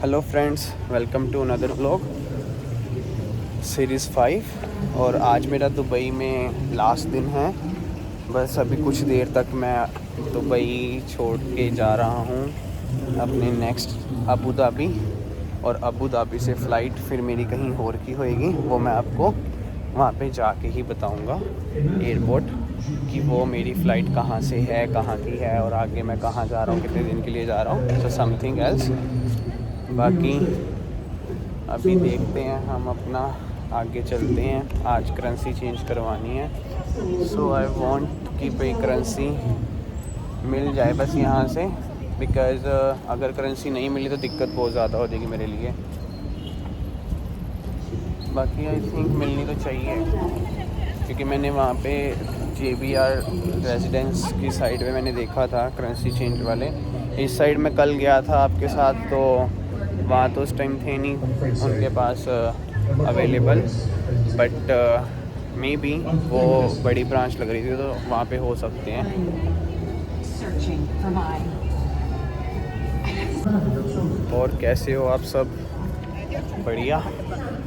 Hello friends, welcome to another vlog series 5। और आज मेरा दुबई में लास्ट दिन है। बस अभी कुछ देर तक मैं दुबई छोड़ के जा रहा हूँ अपने नेक्स्ट अबू धाबी। और अबू धाबी से फ़्लाइट फिर मेरी कहीं और की होएगी, वो मैं आपको वहाँ पे जाके ही बताऊँगा एयरपोर्ट कि वो मेरी फ़्लाइट कहाँ से है, कहाँ की है, और आगे मैं कहाँ जा रहा हूँ, कितने दिन के लिए जा रहा हूँ, सो समथिंग एल्स। बाकी अभी देखते हैं, हम अपना आगे चलते हैं। आज करेंसी चेंज करवानी है, सो आई वांट कि भाई करेंसी मिल जाए बस यहाँ से, बिकॉज़ अगर करेंसी नहीं मिली तो दिक्कत बहुत ज़्यादा हो जाएगी मेरे लिए। बाकी आई थिंक मिलनी तो चाहिए, क्योंकि मैंने वहाँ पे JBR रेजिडेंस की साइड में मैंने देखा था करेंसी चेंज वाले। इस साइड में कल गया था आपके साथ, तो वहाँ तो उस टाइम थे नहीं उनके पास अवेलेबल, बट मे बी वो बड़ी ब्रांच लग रही थी तो वहाँ पे हो सकते हैं। और कैसे हो आप सब? बढ़िया।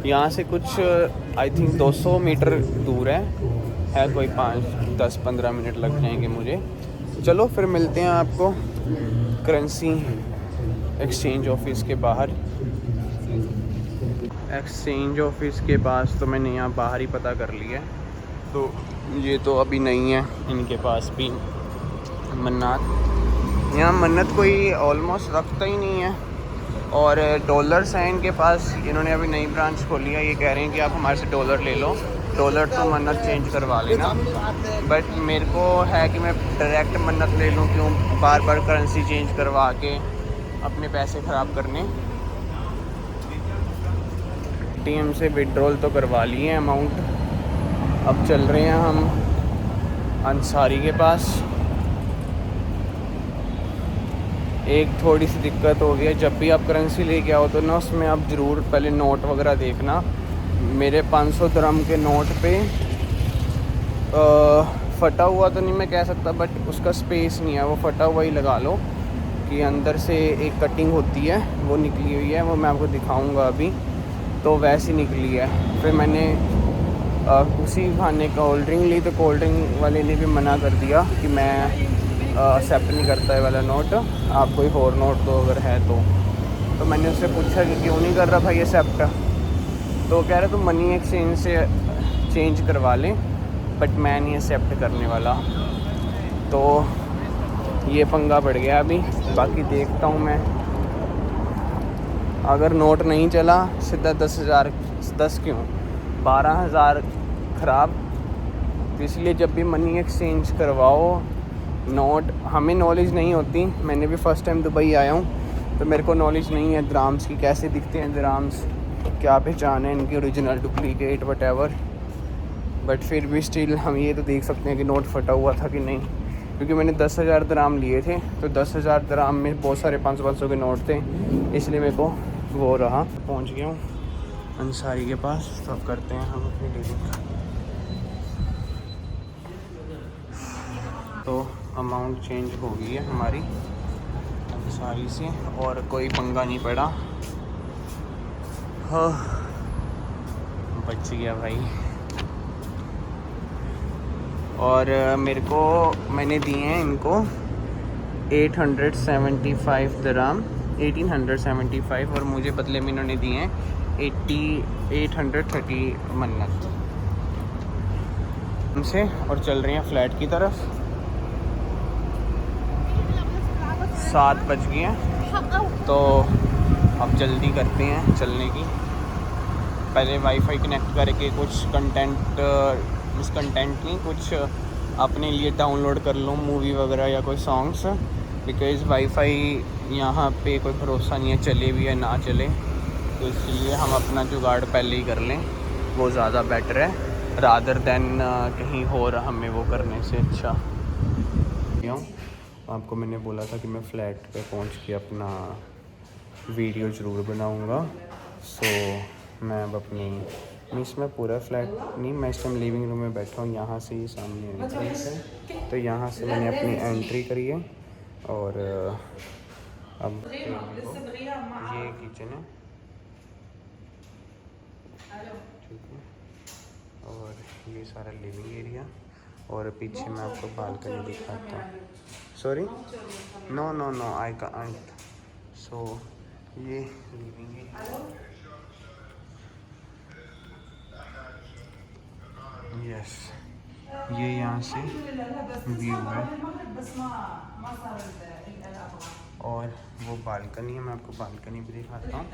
यहाँ से कुछ आई थिंक 200 मीटर दूर है कोई 5-10-15 मिनट लग जाएंगे मुझे। चलो फिर मिलते हैं आपको करेंसी एक्सचेंज ऑफिस के बाहर। एक्सचेंज ऑफिस के पास तो मैंने यहाँ बाहर ही पता कर लिया है, तो ये तो अभी नहीं है इनके पास भी मन्नत। यहाँ मन्नत कोई ऑलमोस्ट रखता ही नहीं है। और डॉलर्स हैं इनके पास, इन्होंने अभी नई ब्रांच खोली है। ये कह रहे हैं कि आप हमारे से डॉलर ले लो, डॉलर तो मन्नत चेंज करवा लेना। बट मेरे को है कि मैं डायरेक्ट मन्नत ले लूँ, क्यों बार बार करेंसी चेंज करवा के अपने पैसे ख़राब करने। ATM से विड्रॉल तो करवा लिए अमाउंट। अब चल रहे हैं हम अंसारी के पास। एक थोड़ी सी दिक्कत हो गई है, जब भी आप करेंसी लेके आओ तो ना उसमें आप ज़रूर पहले नोट वगैरह देखना। मेरे 500 दिरहम के नोट पे फटा हुआ तो नहीं मैं कह सकता, बट उसका स्पेस नहीं है, वो फटा हुआ ही लगा लो कि अंदर से एक कटिंग होती है वो निकली हुई है, वो मैं आपको दिखाऊंगा अभी। तो वैसी निकली है। फिर मैंने उसी बहाने कोल्ड ड्रिंक ली, तो कोल्ड ड्रिंक वाले ने भी मना कर दिया कि मैं एक्सेप्ट नहीं करता है वाला नोट, आप कोई और नोट दो अगर है तो मैंने उससे पूछा कि क्यों नहीं कर रहा भाई एक्सेप्ट। तो कह रहे तुम मनी एक्सचेंज से चेंज करवा लें, बट मैं नहीं एक्सेप्ट करने वाला। तो ये पंगा बढ़ गया अभी। बाकी देखता हूँ मैं, अगर नोट नहीं चला सीधा 10,000, 10 क्यों 12,000 ख़राब। तो इसलिए जब भी मनी एक्सचेंज करवाओ, नोट हमें नॉलेज नहीं होती। मैंने भी फ़र्स्ट टाइम दुबई आया हूँ, तो मेरे को नॉलेज नहीं है दिरहम्स की, कैसे दिखते हैं दिरहम्स, क्या पहचान है इनकी, ओरिजिनल डुप्लीकेट वटेवर। बट फिर भी स्टिल हम ये तो देख सकते हैं कि नोट फटा हुआ था कि नहीं, क्योंकि मैंने 10,000 दिरहम लिए थे, तो 10,000 दिरहम में बहुत सारे 500-500 के नोट थे, इसलिए मेरे को वो रहा। पहुँच गया हूँ अंसारी के पास, तो अब करते हैं हम अपनी डीलिंग। तो अमाउंट चेंज हो गई है हमारी अंसारी से, और कोई पंगा नहीं पड़ा। हाँ, बच गया भाई। और मेरे को मैंने दिए हैं इनको 875 दिरहम, 1875, और मुझे बदले में इन्होंने दिए हैं 830 मन्नत उनसे। और चल रहे हैं फ्लैट की तरफ। 7 बज गए हैं, तो अब जल्दी करते हैं चलने की। पहले वाईफाई कनेक्ट करके कुछ कंटेंट नहीं, कुछ अपने लिए डाउनलोड कर लूँ, मूवी वगैरह या कोई सॉन्ग्स, बिकॉज़ वाईफाई यहाँ पे कोई भरोसा नहीं है, चले भी या ना चले। तो इसलिए हम अपना जुगाड़ पहले ही कर लें, वो ज़्यादा बेटर है रादर दैन कहीं और हमें वो करने से अच्छा। आपको मैंने बोला था कि मैं फ़्लैट पे पहुंच के अपना वीडियो ज़रूर बनाऊंगा। सो मैं अब अपनी इसमें पूरा फ्लैट नहीं, मैं इस टाइम लिविंग रूम में बैठा हूँ। यहाँ से ही सामने एंट्रेंस है, तो यहाँ से मैंने अपनी एंट्री करी है। और अब ये किचन है, ठीक है। और ये सारा लिविंग एरिया, और पीछे मैं आपको बालकनी दिखाता हूँ। Sorry, no no no, I can't. So ये लिविंग एरिया, यस, ये यहाँ से व्यू है। और वो बालकनी है, मैं आपको बालकनी भी दिखाता हूँ।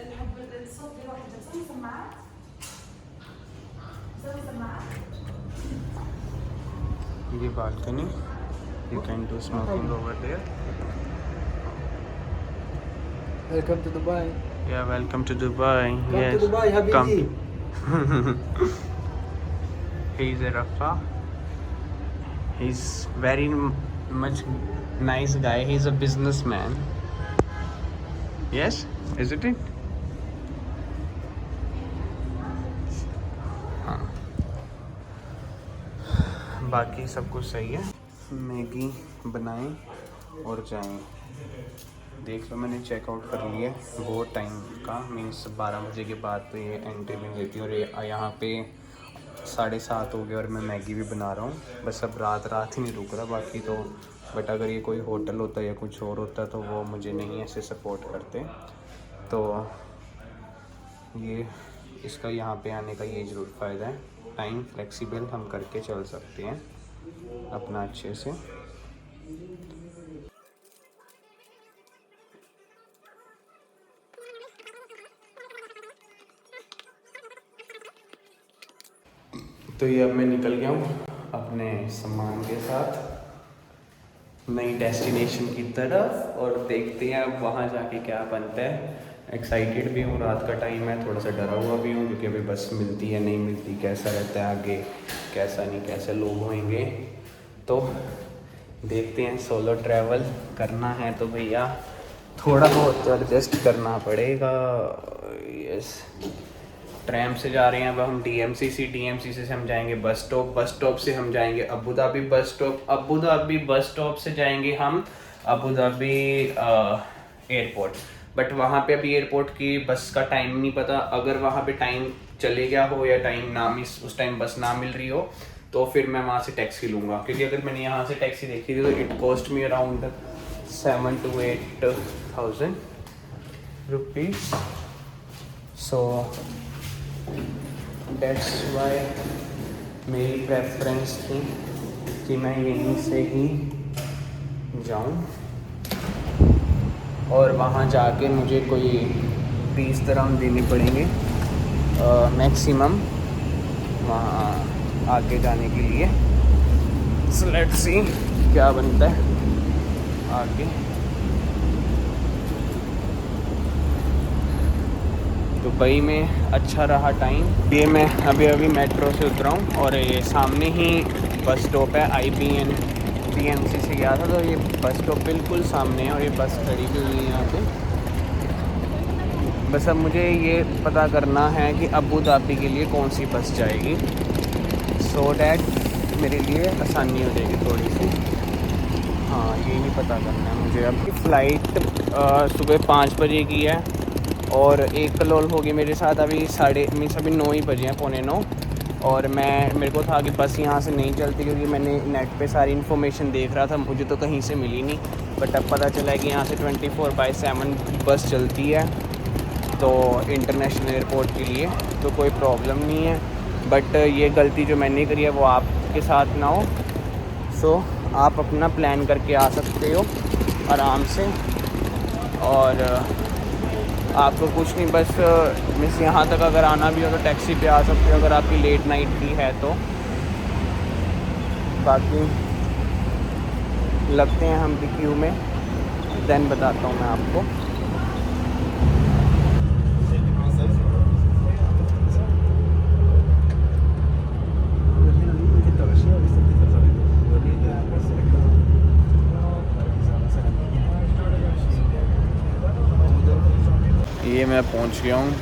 ये balcony, you can do smoking over there. Welcome to Dubai. या welcome to Dubai. Come to Dubai, Habibi. He is a Rafa. He's very much nice guy. He's a businessman. Yes, isn't it? हाँ, बाकी सब कुछ सही है। Maggi बनाएं और जाएं। देख लो, मैंने चेकआउट कर लिया वो टाइम का, मीन्स 12 बजे के बाद तो ये एंट्री मिल गई थी। और ये यहाँ पे 7:30 हो गया और मैं मैगी भी बना रहा हूँ। बस अब रात ही नहीं रुक रहा बाकी तो। बट अगर ये कोई होटल होता या कुछ और होता तो वो मुझे नहीं ऐसे सपोर्ट करते। तो ये इसका यहाँ पे आने का ये ज़रूर फ़ायदा है, टाइम फ्लेक्सिबल हम करके चल सकते हैं अपना अच्छे से। तो ये अब मैं निकल गया हूँ अपने सामान के साथ नई डेस्टिनेशन की तरफ, और देखते हैं अब वहाँ जाके क्या बनता है। एक्साइटेड भी हूँ, रात का टाइम है, थोड़ा सा डरा हुआ भी हूँ क्योंकि अभी बस मिलती है नहीं मिलती, कैसा रहता है आगे, कैसा नहीं, कैसे लोग होंगे। तो देखते हैं, सोलो ट्रैवल करना है तो भैया थोड़ा बहुत एडजस्ट करना पड़ेगा। यस, ट्रैम से जा रहे हैं अब हम DMCC से हम जाएंगे बस स्टॉप से हम जाएंगे अबू धाबी बस स्टॉप से जाएंगे हम अबू धाबी एयरपोर्ट। बट वहाँ पे अभी एयरपोर्ट की बस का टाइम नहीं पता। अगर वहाँ पे टाइम चले गया हो या टाइम ना मिस, उस टाइम बस ना मिल रही हो, तो फिर मैं वहाँ से टैक्सी लूँगा। क्योंकि अगर मैंने यहाँ से टैक्सी देखी थी तो it cost me around 7,000 to 8,000 rupees. So that's why मेरी प्रेफरेंस थी कि मैं यहीं से ही जाऊं, और वहाँ जाके मुझे कोई 20 दिरहम देने पड़ेंगे मैक्सिमम वहाँ आगे जाने के लिए। सो लेट्स सी क्या बनता है आगे। दुबई में अच्छा रहा टाइम। ये मैं अभी मेट्रो से उतरा हूँ और ये सामने ही बस स्टॉप है। IBN DMC से गया था तो ये बस स्टॉप बिल्कुल सामने है और ये बस खड़ी भी हुई है यहाँ पे। बस अब मुझे ये पता करना है कि अबू धाबी के लिए कौन सी बस जाएगी, सो डैट मेरे लिए आसानी हो जाएगी थोड़ी सी। हाँ, ये नहीं पता करना है मुझे। अब फ़्लाइट सुबह 5 बजे की है और एक कलोल होगी मेरे साथ अभी 9 ही बजे हैं, 8:45। और मेरे को था कि बस यहाँ से नहीं चलती क्योंकि मैंने नेट पे सारी इन्फॉर्मेशन देख रहा था, मुझे तो कहीं से मिली नहीं। बट अब पता चला है कि यहाँ से 24/7 बस चलती है तो इंटरनेशनल एयरपोर्ट के लिए, तो कोई प्रॉब्लम नहीं है। बट ये गलती जो मैंने करी है वो आपके साथ ना हो। सो आप अपना प्लान करके आ सकते हो आराम से, और आपको कुछ नहीं, बस मिस यहाँ तक अगर आना भी हो तो टैक्सी पे आ सकते हो अगर आपकी लेट नाइट की है तो। बाकी लगते हैं हम भी क्यू में, देन बताता हूँ मैं आपको। ये मैं पहुंच गया हूँ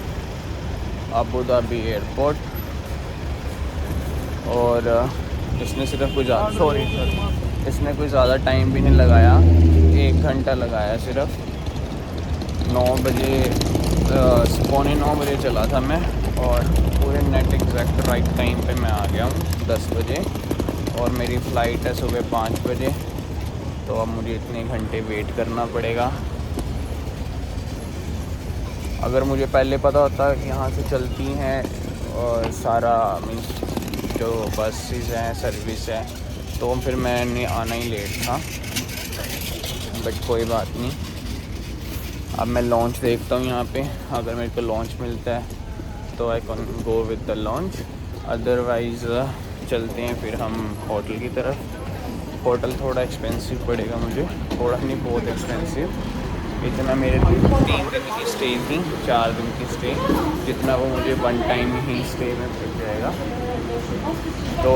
अबू धाबी एयरपोर्ट, और इसने सिर्फ इसने कोई ज़्यादा टाइम भी नहीं लगाया, 1 घंटा लगाया सिर्फ। 9 बजे बस 8:45 चला था मैं, और पूरे नेट एग्जैक्ट राइट टाइम पे मैं आ गया हूँ 10 बजे, और मेरी फ़्लाइट है सुबह 5 बजे। तो अब मुझे इतने घंटे वेट करना पड़ेगा। अगर मुझे पहले पता होता कि यहाँ से चलती हैं और सारा मीन्स जो बसेस हैं, सर्विस है, तो फिर मैंने आना ही लेट था। बट कोई बात नहीं, अब मैं लॉन्च देखता हूँ यहाँ पे। अगर मेरे को लॉन्च मिलता है तो I can go with the launch, otherwise चलते हैं फिर हम होटल की तरफ। होटल थोड़ा एक्सपेंसिव पड़ेगा मुझे, थोड़ा नहीं बहुत एक्सपेंसिव। इतना मेरे 3 दिन की स्टे थी, 4 दिन की स्टे, जितना वो मुझे वन टाइम ही स्टे में पड़ जाएगा। तो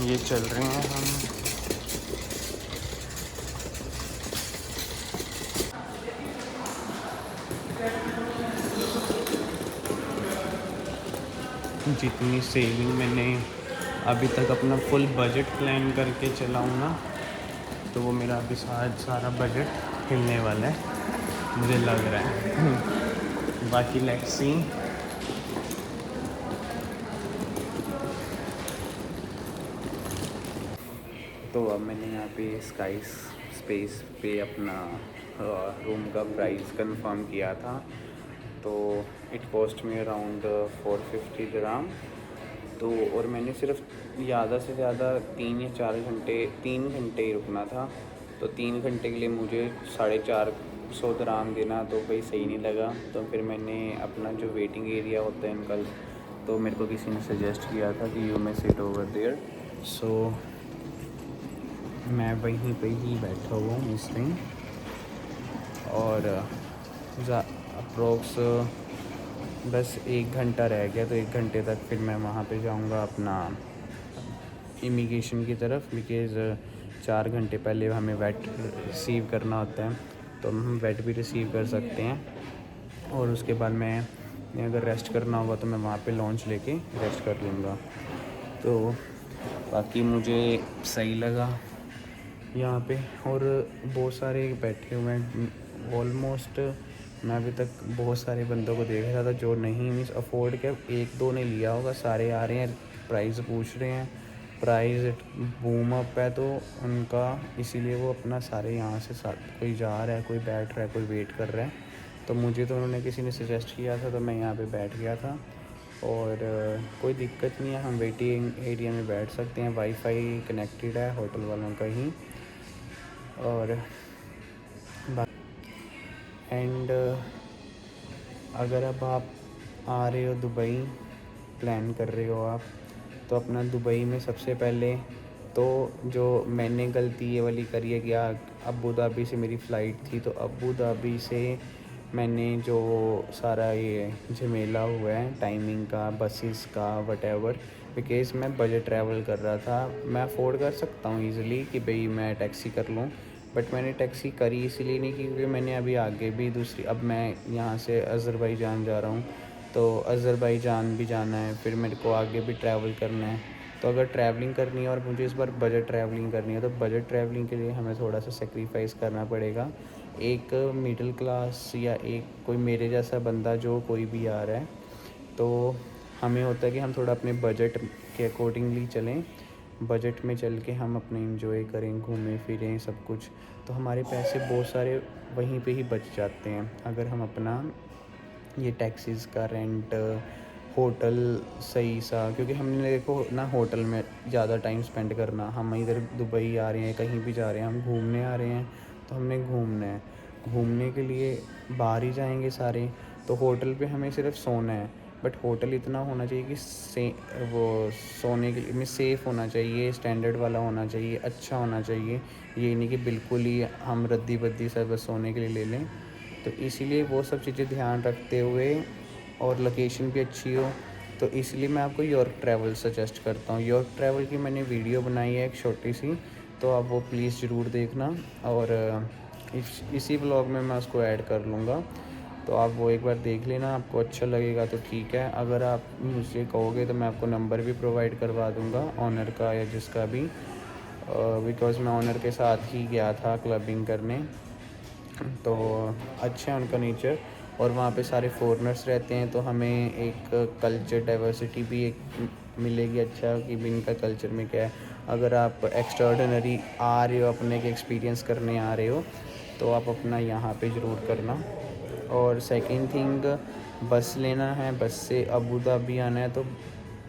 ये चल रहे हैं हम। जितनी सेविंग मैंने अभी तक अपना फुल बजट प्लान करके चला हूँ ना, तो वो मेरा अभी सारा बजट हिलने वाला है, मुझे लग रहा है। बाकी लेट्स सी। तो अब मैंने यहाँ पे स्काई स्पेस पे अपना रूम का प्राइस कंफर्म किया था। तो इट कॉस्ट में अराउंड 450 dirham। तो और मैंने सिर्फ ज़्यादा से ज़्यादा 3 या 4 घंटे, 3 घंटे ही रुकना था। तो 3 घंटे के लिए मुझे 450 dirham देना तो भाई सही नहीं लगा। तो फिर मैंने अपना जो वेटिंग एरिया होता है अंकल, तो मेरे को किसी ने सजेस्ट किया था कि you may sit over there. So मैं वहीं पे ही बैठा हुआ हूँ इस टाइम, और अप्रोक्स बस 1 घंटा रह गया। तो 1 घंटे तक फिर मैं वहाँ पे जाऊँगा अपना इमिग्रेशन की तरफ, बिकॉज़ 4 घंटे पहले हमें वेट रिसीव करना होता है, तो हम वेट भी रिसीव कर सकते हैं। और उसके बाद मैं अगर रेस्ट करना होगा तो मैं वहाँ पे लॉन्च लेके रेस्ट कर लूँगा। तो बाकी मुझे सही लगा यहाँ पे, और बहुत सारे बैठे हुए हैं। ऑलमोस्ट मैं अभी तक बहुत सारे बंदों को देख रहा था जो नहीं मीन्स अफोर्ड किया, 1-2 ने लिया होगा, सारे आ रहे हैं, प्राइस पूछ रहे हैं, प्राइस बूम अप है तो उनका, इसीलिए वो अपना सारे यहाँ से कोई जा रहा है, कोई बैठ रहा है, कोई वेट कर रहा है। तो मुझे तो उन्होंने किसी ने सजेस्ट किया था तो मैं यहाँ पे बैठ गया था, और कोई दिक्कत नहीं है, हम वेटिंग एरिया में बैठ सकते हैं। वाईफाई कनेक्टेड है होटल वालों का ही। और एंड अगर अब आप आ रहे हो दुबई, प्लान कर रहे हो आप, तो अपना दुबई में सबसे पहले तो जो मैंने गलती ये वाली करी है कि अबू धाबी से मेरी फ़्लाइट थी, तो अबू धाबी से मैंने जो सारा ये झमेला हुआ है टाइमिंग का, बसेस का, वटेवर, बिकॉज़ मैं बजट ट्रैवल कर रहा था। मैं अफोर्ड कर सकता हूँ ईज़िली कि भाई मैं टैक्सी कर लूँ, बट मैंने टैक्सी करी इसलिए नहीं क्योंकि मैंने अभी आगे भी दूसरी, अब मैं यहाँ से अज़रबैजान जा रहा हूँ, तो अज़रबैजान भी जाना है, फिर मेरे को आगे भी ट्रैवल करना है। तो अगर ट्रैवलिंग करनी है और मुझे इस बार बजट ट्रैवलिंग करनी है, तो बजट ट्रैवलिंग के लिए हमें थोड़ा सा सेक्रीफाइस करना पड़ेगा। एक मिडिल क्लास या एक कोई मेरे जैसा बंदा जो कोई भी आ रहा है, तो हमें होता है कि हम थोड़ा अपने बजट के अकॉर्डिंगली चलें, बजट में चल के हम अपने एंजॉय करें, घूमें फिरें सब कुछ, तो हमारे पैसे बहुत सारे वहीं पे ही बच जाते हैं। अगर हम अपना ये टैक्सीज़ का रेंट, होटल सही सा, क्योंकि हमने देखो ना होटल में ज़्यादा टाइम स्पेंड करना, हम इधर दुबई आ रहे हैं, कहीं भी जा रहे हैं, हम घूमने आ रहे हैं, तो हमने घूमना है, घूमने के लिए बाहर ही जाएंगे सारे, तो होटल पे हमें सिर्फ सोना है। बट होटल इतना होना चाहिए कि वो सोने के लिए सेफ़ होना चाहिए, स्टैंडर्ड वाला होना चाहिए, अच्छा होना चाहिए, ये नहीं कि बिल्कुल ही हम रद्दी बद्दी सब बस सोने के लिए ले लें। तो इसीलिए वो सब चीज़ें ध्यान रखते हुए, और लोकेशन भी अच्छी हो, तो इसलिए मैं आपको यॉर्क ट्रैवल सजेस्ट करता हूँ। यॉर्क ट्रैवल की मैंने वीडियो बनाई है एक छोटी सी, तो आप वो प्लीज़ ज़रूर देखना, और इसी ब्लॉग में मैं उसको ऐड कर लूँगा, तो आप वो एक बार देख लेना, आपको अच्छा लगेगा तो ठीक है। अगर आप मुझसे कहोगे तो मैं आपको नंबर भी प्रोवाइड करवा दूँगा ऑनर का या जिसका भी, बिकॉज़ मैं ऑनर के साथ ही गया था क्लबिंग करने, तो अच्छा है उनका नेचर। और वहाँ पे सारे फॉरेनर्स रहते हैं, तो हमें एक कल्चर डाइवर्सिटी भी एक मिलेगी अच्छा कि भी इनका कल्चर में क्या है। अगर आप एक्स्ट्राऑर्डिनरी आ रहे हो, अपने के एक्सपीरियंस करने आ रहे हो, तो आप अपना यहाँ पे ज़रूर करना। और सेकंड थिंग, बस लेना है, बस से अबू धाबी आना है, तो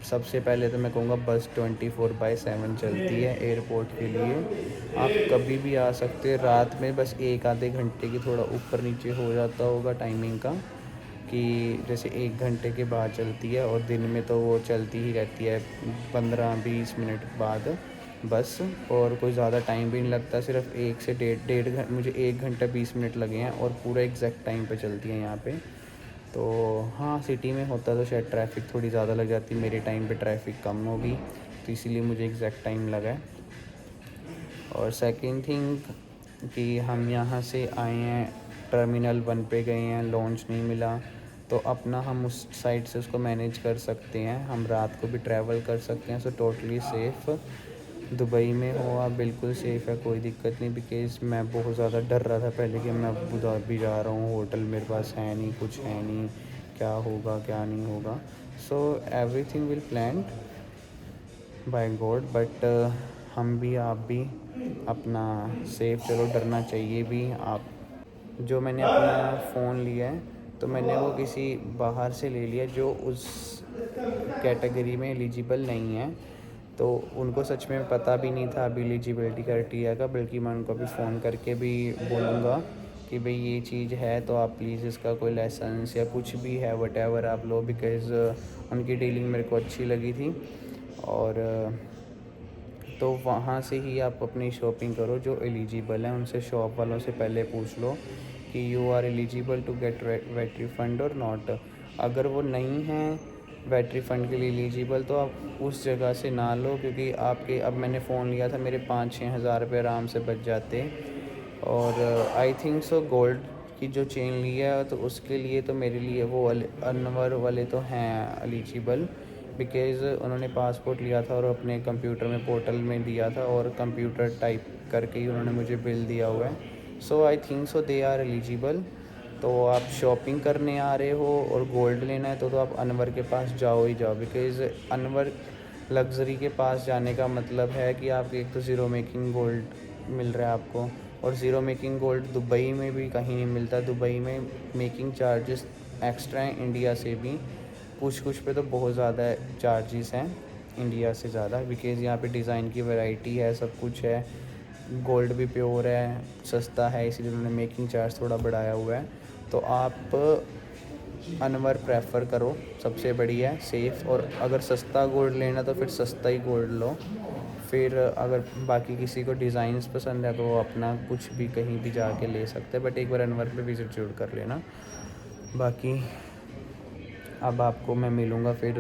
सबसे पहले तो मैं कहूँगा बस 24/7 चलती है एयरपोर्ट के लिए। आप कभी भी आ सकते हैं। रात में बस एक आधे घंटे की थोड़ा ऊपर नीचे हो जाता होगा टाइमिंग का, कि जैसे 1 घंटे के बाद चलती है, और दिन में तो वो चलती ही रहती है 15-20 मिनट बाद बस। और कोई ज़्यादा टाइम भी नहीं लगता, सिर्फ 1 से डेढ़ घंटे, मुझे 1 घंटा 20 मिनट लगे हैं, और पूरा एग्जैक्ट टाइम पे चलती है यहाँ पे। तो हाँ, सिटी में होता तो शायद ट्रैफ़िक थोड़ी ज़्यादा लग जाती, मेरे टाइम पे ट्रैफ़िक कम होगी, तो इसीलिए मुझे एग्जैक्ट टाइम लगा है। और सेकंड थिंग कि हम यहाँ से आए हैं, टर्मिनल 1 पे गए हैं, लॉन्च नहीं मिला, तो अपना हम उस साइड से उसको मैनेज कर सकते हैं, हम रात को भी ट्रैवल कर सकते हैं। So totally safe. दुबई में हो आप, बिल्कुल सेफ़ है, कोई दिक्कत नहीं। बिकॉज़ मैं बहुत ज़्यादा डर रहा था पहले कि मैं अबू धाबी जा रहा हूँ, होटल मेरे पास है नहीं, कुछ है नहीं, क्या होगा क्या नहीं होगा। So everything will planned by God, but हम भी आप भी अपना सेफ चलो, डरना चाहिए भी। आप जो मैंने अपना फ़ोन लिया है, तो मैंने वो किसी बाहर से ले लिया जो उस कैटेगरी में एलिजिबल नहीं है, तो उनको सच में पता भी नहीं था अभी एलिजिबिलिटी क्राइटेरिया का। बल्कि मैं उनको अभी फ़ोन करके भी बोलूँगा कि भाई ये चीज़ है, तो आप प्लीज़ इसका कोई लाइसेंस या कुछ भी है वटेवर आप लो। बिकॉज़ उनकी डीलिंग मेरे को अच्छी लगी थी। और तो वहाँ से ही आप अपनी शॉपिंग करो, जो एलिजिबल हैं उनसे, शॉप वालों से पहले पूछ लो कि you are eligible to get VAT refund और नॉट। अगर वो नहीं हैं वेट रिफ़ंड के लिए एलिजिबल, तो आप उस जगह से ना लो, क्योंकि आपके, अब मैंने फ़ोन लिया था, मेरे 5-6 हज़ार रुपये आराम से बच जाते। और आई थिंक सो गोल्ड की जो चेन लिया है, तो उसके लिए तो मेरे लिए वो अनवर वाले तो हैं एलिजिबल, बिकॉज़ उन्होंने पासपोर्ट लिया था और अपने कंप्यूटर में पोर्टल में दिया था, और कंप्यूटर टाइप करके ही उन्होंने मुझे बिल दिया हुआ है। So I think so they are eligible. तो आप शॉपिंग करने आ रहे हो और गोल्ड लेना है, तो आप अनवर के पास जाओ ही जाओ। बिकॉज़ अनवर लग्ज़री के पास जाने का मतलब है कि आपको एक तो ज़ीरो मेकिंग गोल्ड मिल रहा है आपको, और ज़ीरो मेकिंग गोल्ड दुबई में भी कहीं नहीं मिलता। दुबई में मेकिंग चार्जेस एक्स्ट्रा हैं इंडिया से भी, कुछ पे तो बहुत ज़्यादा चार्जेस हैं इंडिया से ज़्यादा। बिकॉज़ यहाँ पे डिज़ाइन की वैरायटी है, सब कुछ है, गोल्ड भी प्योर है, सस्ता है, इसीलिए उन्होंने मेकिंग चार्ज थोड़ा बढ़ाया हुआ है। तो आप अनवर प्रेफर करो, सबसे बढ़िया है, सेफ़। और अगर सस्ता गोल्ड लेना तो फिर सस्ता ही गोल्ड लो। फिर अगर बाकी किसी को डिज़ाइंस पसंद है, तो वो अपना कुछ भी कहीं भी जाके ले सकते हैं, बट एक बार अनवर पे विज़िट ज़रूर कर लेना। बाकी अब आपको मैं मिलूँगा फिर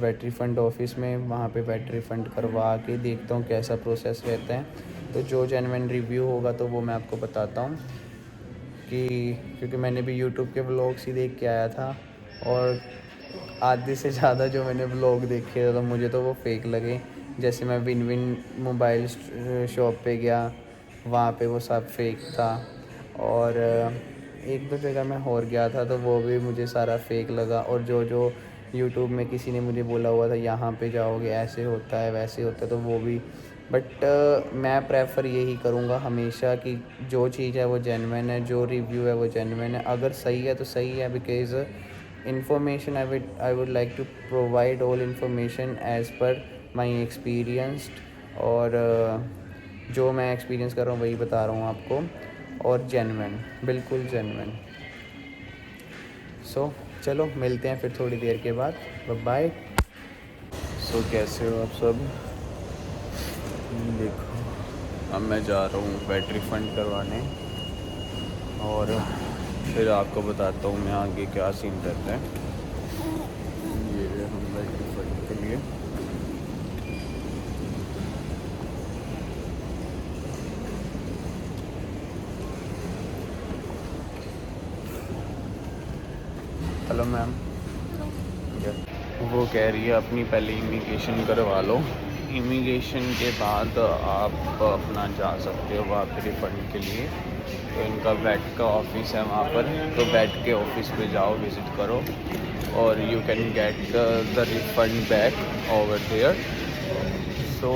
वेट रिफ़ंड ऑफ़िस में, वहाँ पे वेट रिफ़ंड करवा के देखता हूँ कैसा प्रोसेस रहता है। तो जो जेन्युइन रिव्यू होगा तो वो मैं आपको बताता हूँ, कि क्योंकि मैंने भी यूट्यूब के व्लॉग्स ही देख के आया था, और आधे से ज़्यादा जो मैंने व्लॉग देखे तो मुझे तो वो फेक लगे। जैसे मैं विन विन मोबाइल शॉप पे गया, वहाँ पे वो सब फेक था। और एक दो जगह मैं और गया था, तो वो भी मुझे सारा फेक लगा। और जो जो यूट्यूब में किसी ने मुझे बोला हुआ था यहाँ पे जाओगे ऐसे होता है वैसे होता है, तो वो भी। बट मैं प्रेफर यही करूँगा हमेशा कि जो चीज़ है वो जेन्युइन है, जो रिव्यू है वो जेन्युइन है। अगर सही है तो सही है, because information I would like to provide all information as per my experienced. और जो मैं एक्सपीरियंस कर रहा हूँ वही बता रहा हूँ आपको, और जेन्युइन, बिल्कुल जेन्युइन। सो चलो मिलते हैं फिर थोड़ी देर के बाद, बाय। सो कैसे हो आप सब? देखो, अब मैं जा रहा हूँ वेट रिफ़ंड करवाने, और फिर आपको बताता हूँ मैं आगे क्या सीन रहता है। ये हम वेट रिफ़ंड के लिए हेलो मैम। वो कह रही है अपनी पहले इमिग्रेशन करवा लो, इमिग्रेशन के बाद आप अपना जा सकते हो वहाँ पे रिफ़ंड के लिए। तो इनका वेट का ऑफिस है वहाँ पर, तो वेट के ऑफिस पे जाओ, विज़िट करो और you can get the refund back over there. So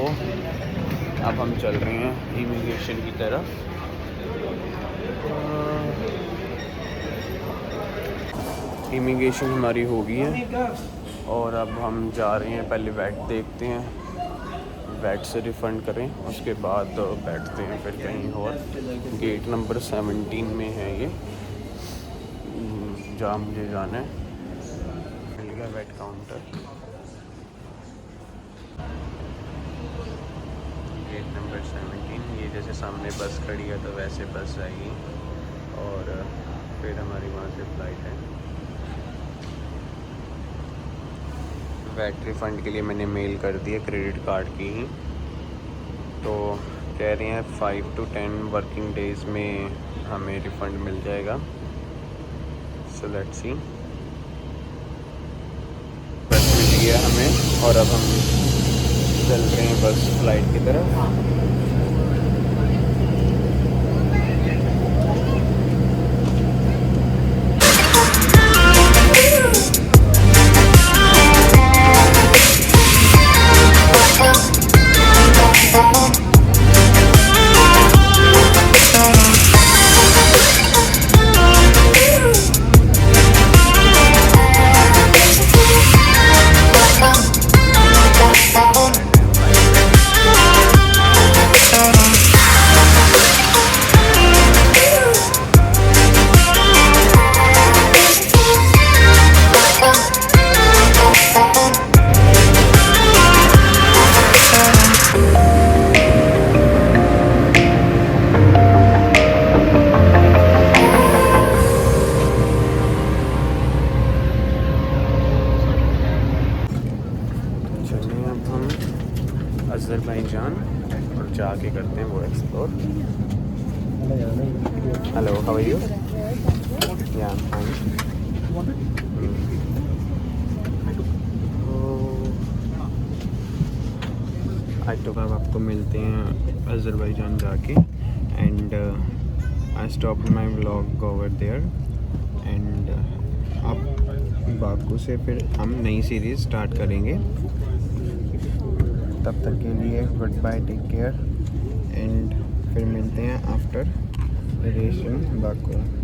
अब हम चल रहे हैं इमिग्रेशन की तरफ। इमिग्रेशन हमारी हो गई है और अब हम जा रहे हैं, पहले वेट देखते हैं, वेट से रिफ़ंड करें, उसके बाद बैठते हैं फिर कहीं और। गेट नंबर 17 में है ये, जहाँ मुझे जाना है। मिल गया वेट काउंटर, गेट नंबर 17। ये जैसे सामने बस खड़ी है तो वैसे बस आएगी और फिर हमारी वहाँ से फ़्लाइट है। वेट रिफ़ंड के लिए मैंने मेल कर दिया क्रेडिट कार्ड की ही, तो कह रहे हैं 5 to 10 वर्किंग डेज़ में हमें रिफ़ंड मिल जाएगा। So let's see. बस मिल गया हमें और अब हम चल रहे हैं बस फ्लाइट की तरफ। अज़रबैजान और जाके करते हैं वो explore. Hello, how are you? Yeah fine. आज तो अब आपको मिलते हैं अज़रबैजान जाके। And I stop my vlog over there and अब बाकू से फिर हम नई सीरीज़ स्टार्ट करेंगे। तब तक के लिए goodbye, take care and फिर मिलते हैं आफ्टर रेशन बाकू।